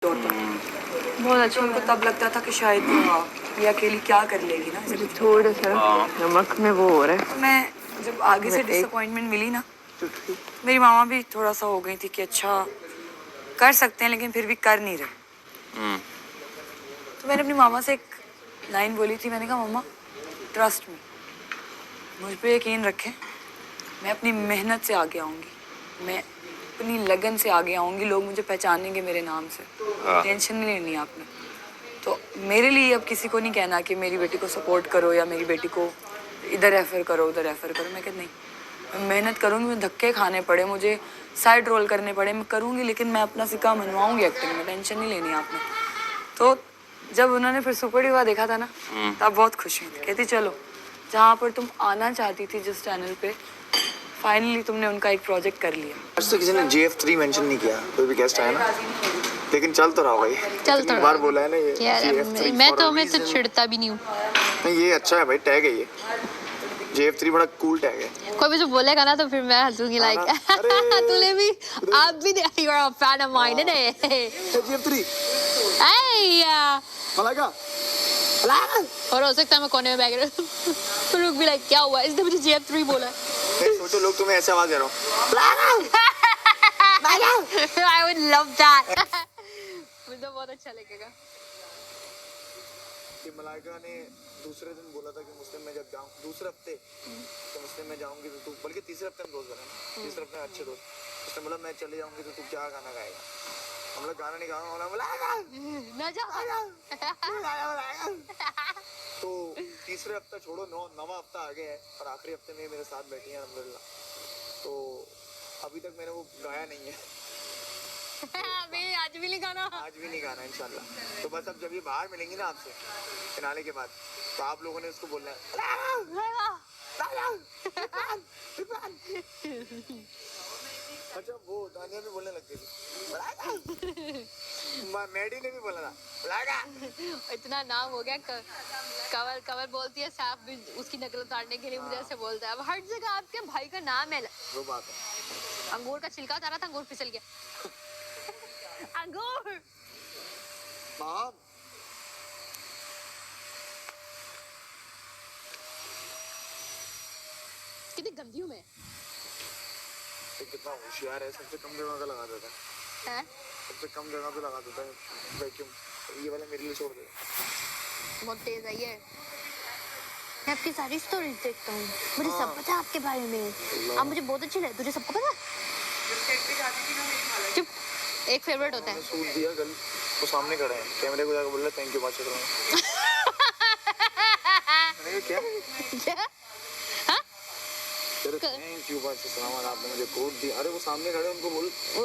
बहुत अच्छा। उनको तब लगता था कि शायद ये अकेली क्या कर लेगी ना। मुझे थोड़ा सा नमक में वो हो रहा है। तो मैं जब आगे से डिसअपॉइंटमेंट मिली ना, मेरी मामा भी थोड़ा सा हो गई थी कि अच्छा कर सकते हैं लेकिन फिर भी कर नहीं रहे। तो मैंने अपनी मामा से एक लाइन बोली थी, मैंने कहा मामा ट्रस्ट मी, मुझ पे यकीन रखें, मैं अपनी मेहनत से आगे आऊँगी, मैं अपनी लगन से आगे आऊँगी, लोग मुझे पहचानेंगे मेरे नाम से, टेंशन नहीं लेनी आपने। तो मेरे लिए अब किसी को नहीं कहना कि मेरी बेटी को सपोर्ट करो या मेरी बेटी को इधर रेफ़र करो उधर रेफ़र करो। मैं कहती नहीं, मैं मेहनत करूँगी, मुझे धक्के खाने पड़े, मुझे साइड रोल करने पड़े, मैं करूँगी, लेकिन मैं अपना सिक्का मनवाऊँगी एक्टिंग में, टेंशन नहीं लेनी आपने। तो जब उन्होंने फिर सुपर डिवा देखा था ना, तब बहुत खुश हुई थी। कहती चलो जहाँ पर तुम आना चाहती थी जिस चैनल पे, फाइनली तुमने उनका एक प्रोजेक्ट कर लिया। आज तो किसी ने GF3 मेंशन नहीं किया, कोई भी गेस्ट आया ना, लेकिन चल तो रहा होगा ये। चल तो बार बोला है ना ये GF3। मैं तो छिड़ता भी नहीं हूँ। नहीं ये अच्छा है भाई, टैग है ये। GF3 बड़ा कूल टैग है। कोई भी जो बोलेगा ना तो फिर मैं हंसूंगी लाइक तूने भी आप भी you are a fan of mine है GF3 मलाइका और हो सकता है मैं कोने में बैठ रहा तो रुक भी लाइक क्या हुआ इसने मुझे GF3 बोला है। सोचो लोग तुम्हें ऐसे आवाज दे रहा I would love that मुझे बहुत अच्छा लगेगा। कि मलाइका ने दूसरे दिन बोला था कि मुस्लिम में जब जाऊं दूसरे हफ्ते तो मुस्लिम में जाऊंगी तो तू, बल्कि तीसरे हफ्ते में दोस्त बना ना, तीसरे हफ्ते में अच्छे दोस्त, उसने बोला मैं चले जाऊंगी तो तू क्या गाना गाएगा। हम लोग गाना नहीं गाऊंगा, बोला ना जा तो तीसरे हफ्ता छोड़ो, नवा हफ्ता आ गया है और आखिरी हफ्ते में मेरे साथ बैठी हैं अल्हम्दुलिल्लाह। तो अभी तक मैंने वो गाया नहीं है अभी आज भी नहीं गाना इंशाल्लाह। तो बस अब जब ये बाहर मिलेंगी ना आपसे फिनाले के बाद, तो आप लोगों ने उसको बोलना है अच्छा वो दानिया भी बोलने लग गई थी, मैडी ने भी बोला था इतना नाम हो गया कवर बोलती है, साफ भी उसकी नकल उतारने के लिए मुझे ऐसे बोलता है। अब हर जगह आपके भाई का नाम है। वो बात है। अंगूर का छिलका उतारा था, अंगूर फिसल गया अंगूर माम कितनी गंदी हूँ मैं। कितना होशियार है, सबसे कम जगह का लगा देता है, सबसे कम जगह पे लगा देता है वैक्यूम। ये वाला मेरे लिए छोड़ दे, बहुत तेज है ये। मैं आपकी सारी स्टोरीज देखता हूँ, मुझे सब पता है आपके बारे में। आप मुझे बहुत अच्छी लगे, तुझे सबको पता है। चुप, एक फेवरेट होता है। सूट दिया कल, वो सामने खड़े हैं, कैमरे को जाकर बोल रहा थैंक यू बात कर रहा हूँ क्या थैंक यू बात सलाम, आपने मुझे कोड दिया। अरे वो सामने खड़े, उनको बोल वो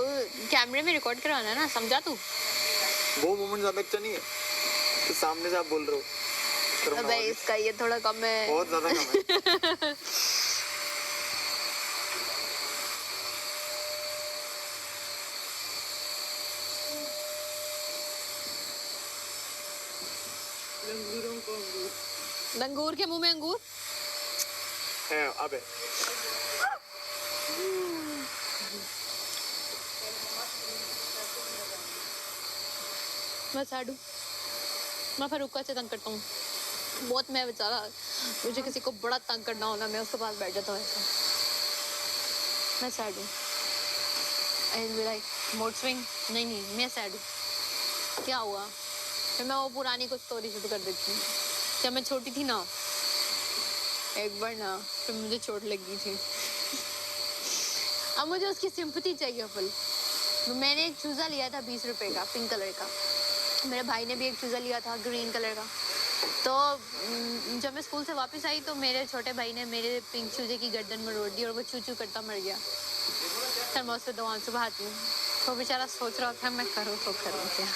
कैमरे में रिकॉर्ड करवाना है ना, समझा तू। वो मोमेंट ज्यादा अच्छा नहीं है तो सामने से आप बोल रहे हो। अबे इसका ये थोड़ा कम है, बहुत ज्यादा कम है। अंगूर के मुंह में अंगूर है। अबे मैं साडू, मैं फरूका से तंग करता हूँ बहुत। मैं बेचारा, मुझे किसी को बड़ा तंग करना होना, मैं उसके पास बैठ जाता हूँ ऐसा। मैं सैड हूँ एंड लाइक मूड स्विंग नहीं मैं सैड हूँ। क्या हुआ, फिर मैं वो पुरानी कुछ स्टोरी शुरू कर देती हूँ। जब मैं छोटी थी ना, एक बार ना फिर मुझे चोट लगी थी अब मुझे उसकी सिंपैथी चाहिए फुल। मैंने एक चूजा लिया था 20 रुपए का, पिंक कलर का। मेरे भाई ने भी एक चूजा लिया था ग्रीन कलर का। तो जब मैं स्कूल से वापस आई तो मेरे छोटे भाई ने मेरे पिंक चूजे की गर्दन में रोड़ दी और वो चू चू करता मर गया। फिर मैं उससे 2 आंसू बहाती हूँ। तो बेचारा सोच रहा था मैं करूँ तो करूँ क्या।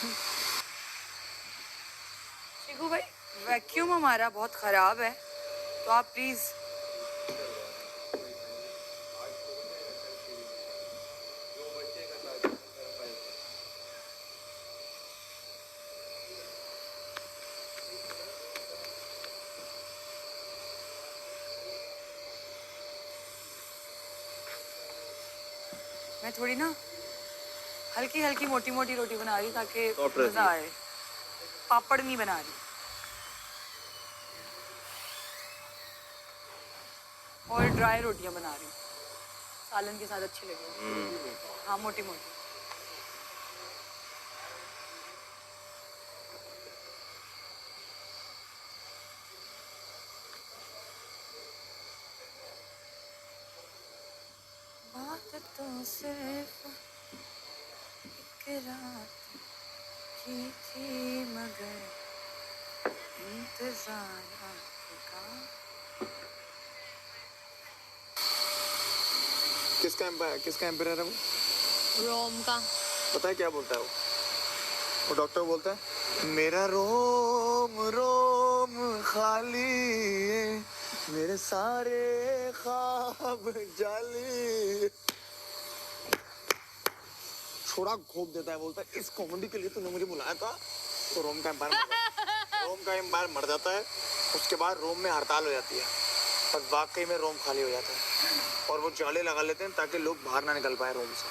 शिखू भाई वैक्यूम हमारा बहुत ख़राब है, तो आप प्लीज़ मैं थोड़ी ना हल्की हल्की मोटी मोटी रोटी बना रही ताकि Soft रहती मजा है। आए। पापड़ नहीं बना रही। और ड्राई रोटियां बना रही हूँ, सालन के साथ अच्छी लगेगी। हाँ मोटी मोटी। बात तो सिर्फ एक रात की थी मगर इंतजार आपका। किसका एम्पायर है वो? रोम का। पता है क्या बोलता है वो डॉक्टर बोलता है, मेरा रोम रोम खाली है, मेरे सारे ख्वाब जाली। छोड़ा घोप देता है, बोलता है इस कॉमेडी के लिए तूने मुझे बुलाया था। तो रोम का एम्पायर मर जाता है। उसके बाद रोम में हड़ताल हो जाती है और वाकई में रोम खाली हो जाता है और वो जाले लगा लेते हैं ताकि लोग बाहर ना निकल पाए रोम से।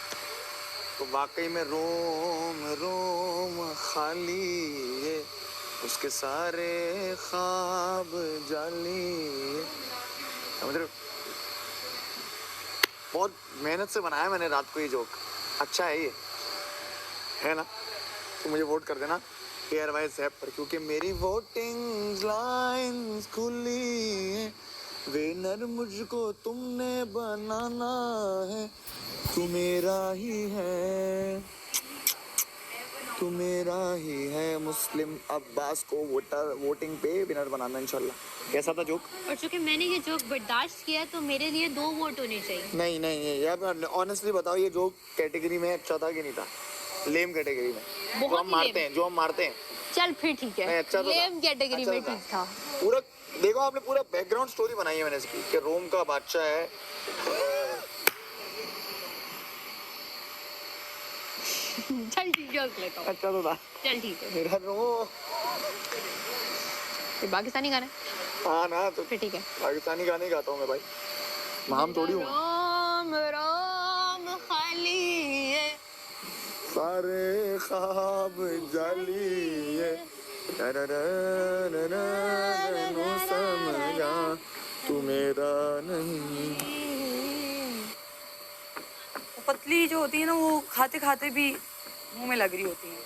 तो वाकई में रोम रोम खाली है, उसके सारे ख्वाब जाली है। समझ रहे हो? बहुत मेहनत से बनाया मैंने रात को ये जोक। अच्छा है ये, है ना? तो मुझे वोट कर देना एयरवाइज ऐप पर, क्योंकि मेरी वोटिंग लाइंस खुली है। विनर मुझको तुमने बनाना है, तू मेरा ही है, तू मेरा ही है। मुस्लिम अब्बास को वोटिंग पे विनर बनाना इंशाल्लाह। कैसा था जोक? और चूंकि मैंने ये जोक बर्दाश्त किया तो मेरे लिए 2 वोट होने चाहिए। नहीं यार, ऑनेस्टली बताओ ये जोक कैटेगरी में अच्छा था कि नहीं था? लेम कैटेगरी में बहुत जो हम ही मारते हैं, चल फिर ठीक है। नहीं, अच्छा तो था। लेम कैटेगरी अच्छा में तो ठीक था। पूरा देखो, आपने पूरा बैकग्राउंड स्टोरी बनाई है मैंने इसकी कि रोम का बादशाह है। चल ठीक है उसले का। अच्छा तो था। चल ठीक है। मेरा रो ये पाकिस्तानी गाना है? हाँ ना, तो फिर ठीक है। पाकिस्तानी गाने गाता हूँ मैं भाई, माम थोड़ी हूँ। रोम रोम खाली है, सारे ख्वाब जाली है, समझा तू मेरा नहीं। वो पतली जो होती है ना, वो खाते खाते भी मुंह में लग रही होती है।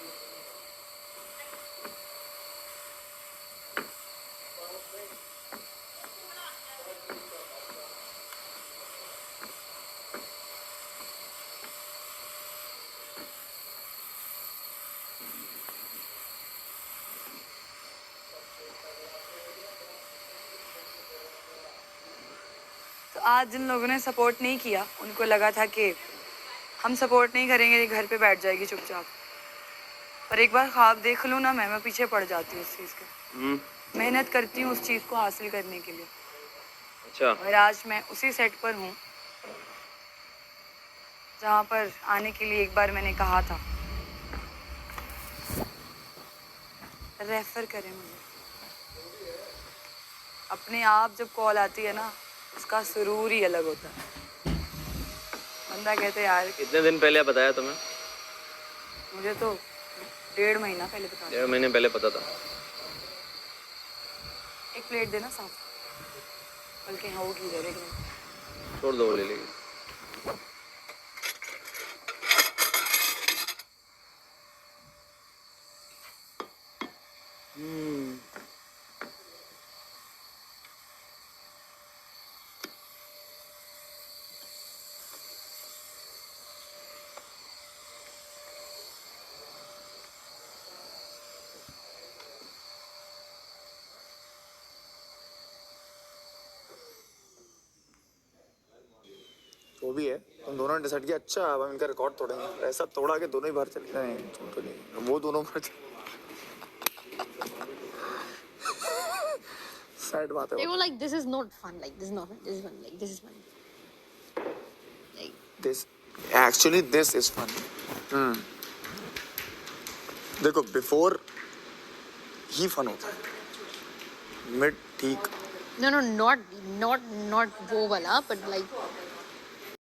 तो आज जिन लोगों ने सपोर्ट नहीं किया, उनको लगा था कि हम सपोर्ट नहीं करेंगे, ये घर पे बैठ जाएगी चुपचाप। पर एक बार ख्वाब देख लूँ ना मैं पीछे पड़ जाती हूँ उस चीज़ के। मेहनत करती हूँ उस चीज़ को हासिल करने के लिए। अच्छा। और आज मैं उसी सेट पर हूँ जहाँ पर आने के लिए एक बार मैंने कहा था। रेफर करें मुझे। अपने आप जब कॉल आती है ना, उसका सुरूर ही अलग होता है। बंदा कहते यार, कितने दिन पहले बताया तुम्हें? मुझे तो 1.5 महीना पहले बता दिया। 1.5 महीने पहले पता था। एक प्लेट देना साफ, बल्कि हाँ वो की एक छोड़ दो, वो ले लेगी। वो भी है, तुम दोनों ने डिसाइड किया अच्छा अब हम इनका रिकॉर्ड तोड़ेंगे। ऐसा तोड़ा के दोनों ही बाहर चले गए। नहीं तो नहीं, वो दोनों बाहर सैड बात They है। were like, this is not fun. Like, this is not fun. This is fun. Like, this is fun. Like, this actually this is fun. देखो बिफोर ही फन होता है, मिड ठीक। no, not वो वाला, but like